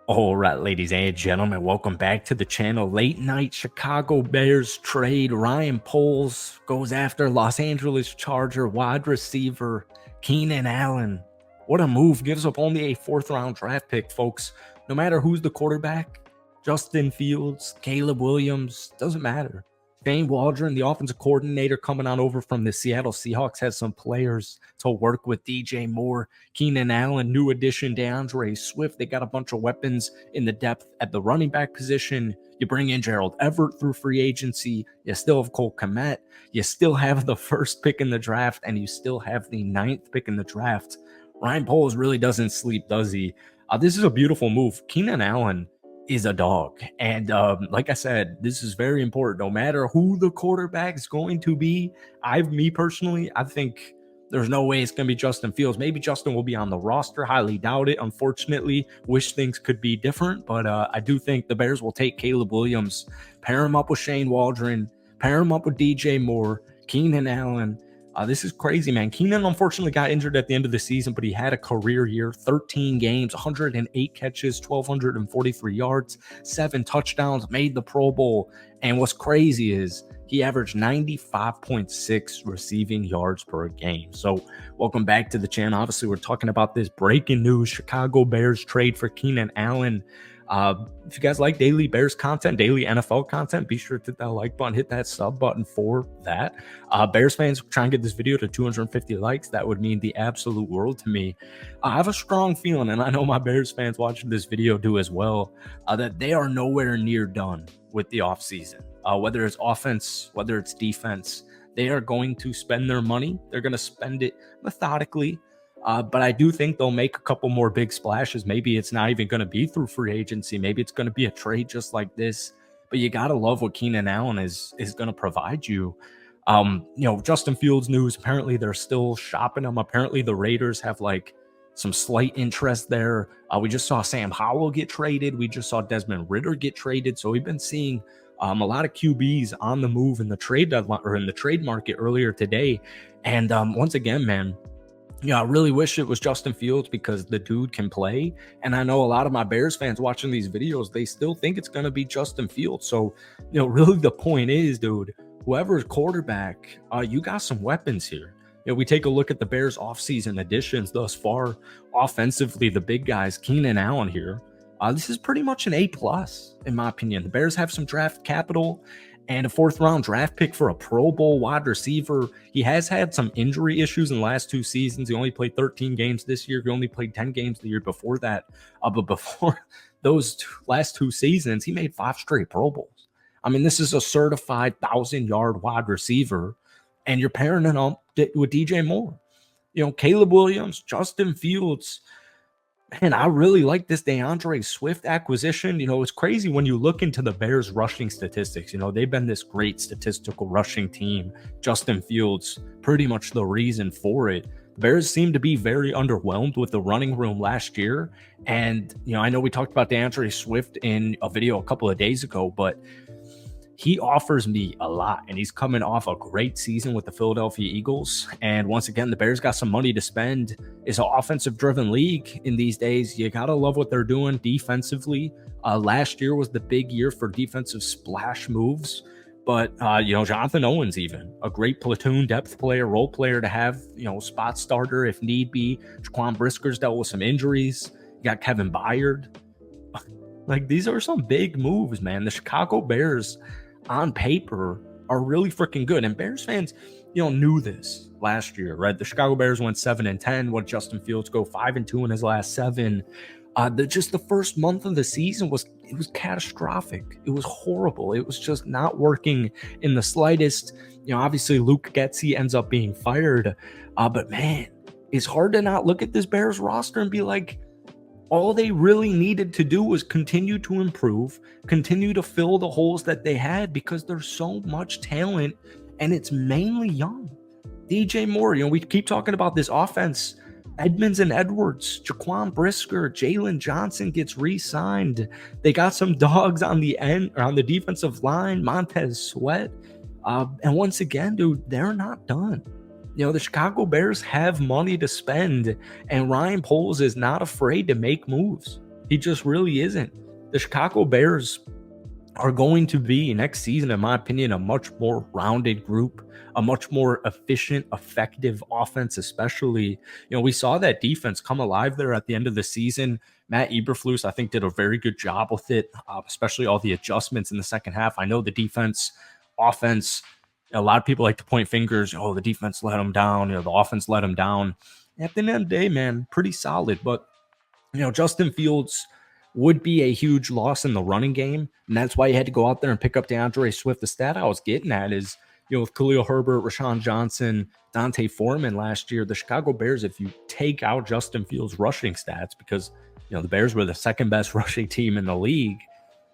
All right, ladies and gentlemen, welcome back to the channel. Late night Chicago Bears trade. Ryan Poles goes after Los Angeles Charger wide receiver Keenan Allen. What a move. Gives up only a fourth round draft pick, folks. No matter who's the quarterback, Justin Fields, Caleb Williams, doesn't matter. Shane Waldron, the offensive coordinator coming on over from the Seattle Seahawks, has some players to work with. DJ Moore, Keenan Allen, new addition DeAndre Swift. They got a bunch of weapons in the depth at the running back position. You bring in Gerald Everett through free agency. You still have Cole Kmet. You still have the first pick in the draft, and you still have the 9th pick in the draft. Ryan Poles really doesn't sleep, does he? This is a beautiful move. Keenan Allen is a dog. And like I said, this is very important. No matter who the quarterback is going to be, me personally, I think there's no way it's going to be Justin Fields. Maybe Justin will be on the roster. Highly doubt it. Unfortunately, wish things could be different. But I do think the Bears will take Caleb Williams, pair him up with Shane Waldron, pair him up with DJ Moore, Keenan Allen. This is crazy, man. Keenan unfortunately got injured at the end of the season, but he had a career year, 13 games, 108 catches, 1,243 yards, 7 touchdowns, made the Pro Bowl. And what's crazy is he averaged 95.6 receiving yards per game. So welcome back to the channel. Obviously, we're talking about this breaking news, Chicago Bears trade for Keenan Allen. If you guys like daily Bears content, daily NFL content, be sure to hit that like button, hit that sub button for that. Bears fans, try and get this video to 250 likes. That would mean the absolute world to me. I have a strong feeling, and I know my Bears fans watching this video do as well, that they are nowhere near done with the offseason. Whether it's offense, whether it's defense, they are going to spend their money. They're going to spend it methodically. But I do think they'll make a couple more big splashes. Maybe it's not even going to be through free agency. Maybe it's going to be a trade just like this. But you got to love what Keenan Allen is going to provide you. Justin Fields news, apparently they're still shopping him. Apparently the Raiders have like some slight interest there. We just saw Sam Howell get traded. We just saw Desmond Ridder get traded. So we've been seeing a lot of QBs on the move in the trade deadline or in the trade market earlier today. And once again, man, I really wish it was Justin Fields because the dude can play. And I know a lot of my Bears fans watching these videos, they still think it's going to be Justin Fields. So, really the point is, dude, whoever's quarterback, you got some weapons here. We take a look at the Bears offseason additions thus far. Offensively, the big guys, Keenan Allen here. This is pretty much an A+, in my opinion. The Bears have some draft capital and a 4th round draft pick for a Pro Bowl wide receiver. He has had some injury issues in the last 2 seasons. He only played 13 games this year. He only played 10 games the year before that. But before those last 2 seasons, he made 5 straight Pro Bowls. I mean, this is a certified 1,000-yard wide receiver, and you're pairing it up with DJ Moore. Caleb Williams, Justin Fields. Man, I really like this DeAndre Swift acquisition. It's crazy when you look into the Bears rushing statistics. They've been this great statistical rushing team. Justin Fields, pretty much the reason for it. The Bears seem to be very underwhelmed with the running room last year. And, I know we talked about DeAndre Swift in a video a couple of days ago, but he offers me a lot, and he's coming off a great season with the Philadelphia Eagles. And once again, the Bears got some money to spend. It's an offensive-driven league in these days. You got to love what they're doing defensively. Last year was the big year for defensive splash moves. But, Jonathan Owens even, a great platoon depth player, role player to have, spot starter if need be. Jaquan Brisker's dealt with some injuries. You got Kevin Byard. Like, these are some big moves, man. The Chicago Bears on paper are really freaking good. And Bears fans, knew this last year, right? The Chicago Bears went 7-10. What Justin Fields go 5-2 in his last 7. Just the first month of the season was catastrophic. It was horrible. It was just not working in the slightest. Obviously Luke Getsy ends up being fired. But man, it's hard to not look at this Bears roster and be like, all they really needed to do was continue to improve, continue to fill the holes that they had, because there's so much talent and it's mainly young. DJ Moore, we keep talking about this offense. Edmonds and Edwards, Jaquan Brisker, Jalen Johnson gets re-signed. They got some dogs on the end, or on the defensive line, Montez Sweat. And once again, dude, they're not done. The Chicago Bears have money to spend, and Ryan Poles is not afraid to make moves. He just really isn't. The Chicago Bears are going to be next season, in my opinion, a much more rounded group, a much more efficient, effective offense, especially, we saw that defense come alive there at the end of the season. Matt Eberflus, I think, did a very good job with it, especially all the adjustments in the second half. I know the defense, offense, a lot of people like to point fingers. Oh, the defense let them down. The offense let them down. At the end of the day, man, pretty solid. But Justin Fields would be a huge loss in the running game. And that's why you had to go out there and pick up DeAndre Swift. The stat I was getting at is, with Khalil Herbert, Rashawn Johnson, Dante Foreman last year, the Chicago Bears, if you take out Justin Fields' rushing stats, because, the Bears were the second best rushing team in the league,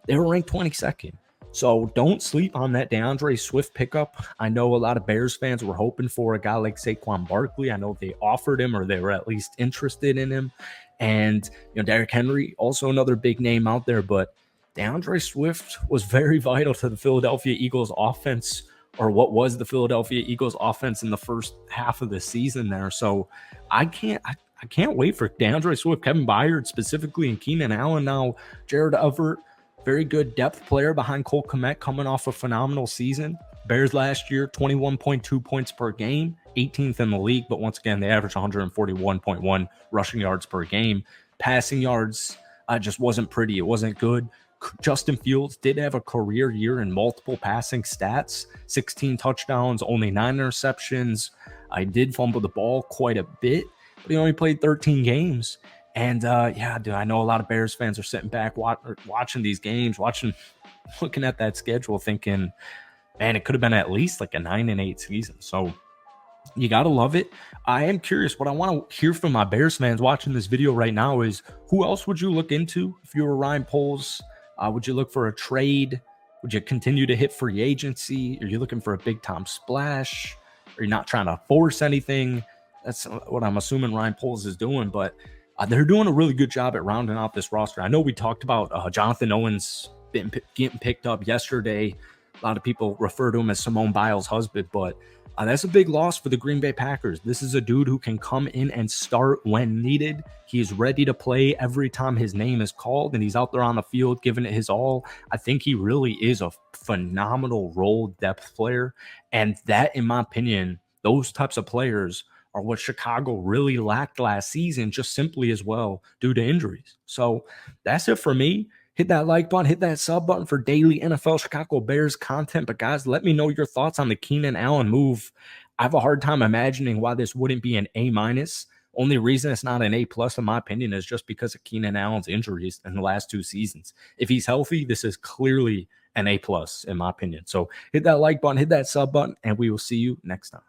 they were ranked 22nd. So don't sleep on that DeAndre Swift pickup. I know a lot of Bears fans were hoping for a guy like Saquon Barkley. I know they offered him, or they were at least interested in him. And, Derrick Henry, also another big name out there. But DeAndre Swift was very vital to the Philadelphia Eagles offense, or what was the Philadelphia Eagles offense in the first half of the season there. So I can't wait for DeAndre Swift, Kevin Byard specifically, and Keenan Allen now, Jared Everett. Very good depth player behind Cole Kmet, coming off a phenomenal season. Bears last year, 21.2 points per game, 18th in the league. But once again, they averaged 141.1 rushing yards per game. Passing yards just wasn't pretty. It wasn't good. Justin Fields did have a career year in multiple passing stats, 16 touchdowns, only 9 interceptions. I did fumble the ball quite a bit, but he only played 13 games. And dude, I know a lot of Bears fans are sitting back watching these games, looking at that schedule, thinking, man, it could have been at least like a 9-8 season. So you got to love it. I am curious. What I want to hear from my Bears fans watching this video right now is, who else would you look into if you were Ryan Poles? Would you look for a trade? Would you continue to hit free agency? Are you looking for a big time splash? Are you not trying to force anything? That's what I'm assuming Ryan Poles is doing, but they're doing a really good job at rounding out this roster. I know we talked about Jonathan Owens getting picked up yesterday. A lot of people refer to him as Simone Biles' husband, but that's a big loss for the Green Bay Packers. This is a dude who can come in and start when needed. He's ready to play every time his name is called, and he's out there on the field giving it his all. I think he really is a phenomenal role depth player, and that, in my opinion, those types of players are what Chicago really lacked last season, just simply as well due to injuries. So that's it for me. Hit that like button, hit that sub button for daily NFL Chicago Bears content. But guys, let me know your thoughts on the Keenan Allen move. I have a hard time imagining why this wouldn't be an A-. Only reason it's not an A+ in my opinion is just because of Keenan Allen's injuries in the last 2 seasons. If he's healthy, this is clearly an A+ in my opinion. So hit that like button, hit that sub button, and we will see you next time.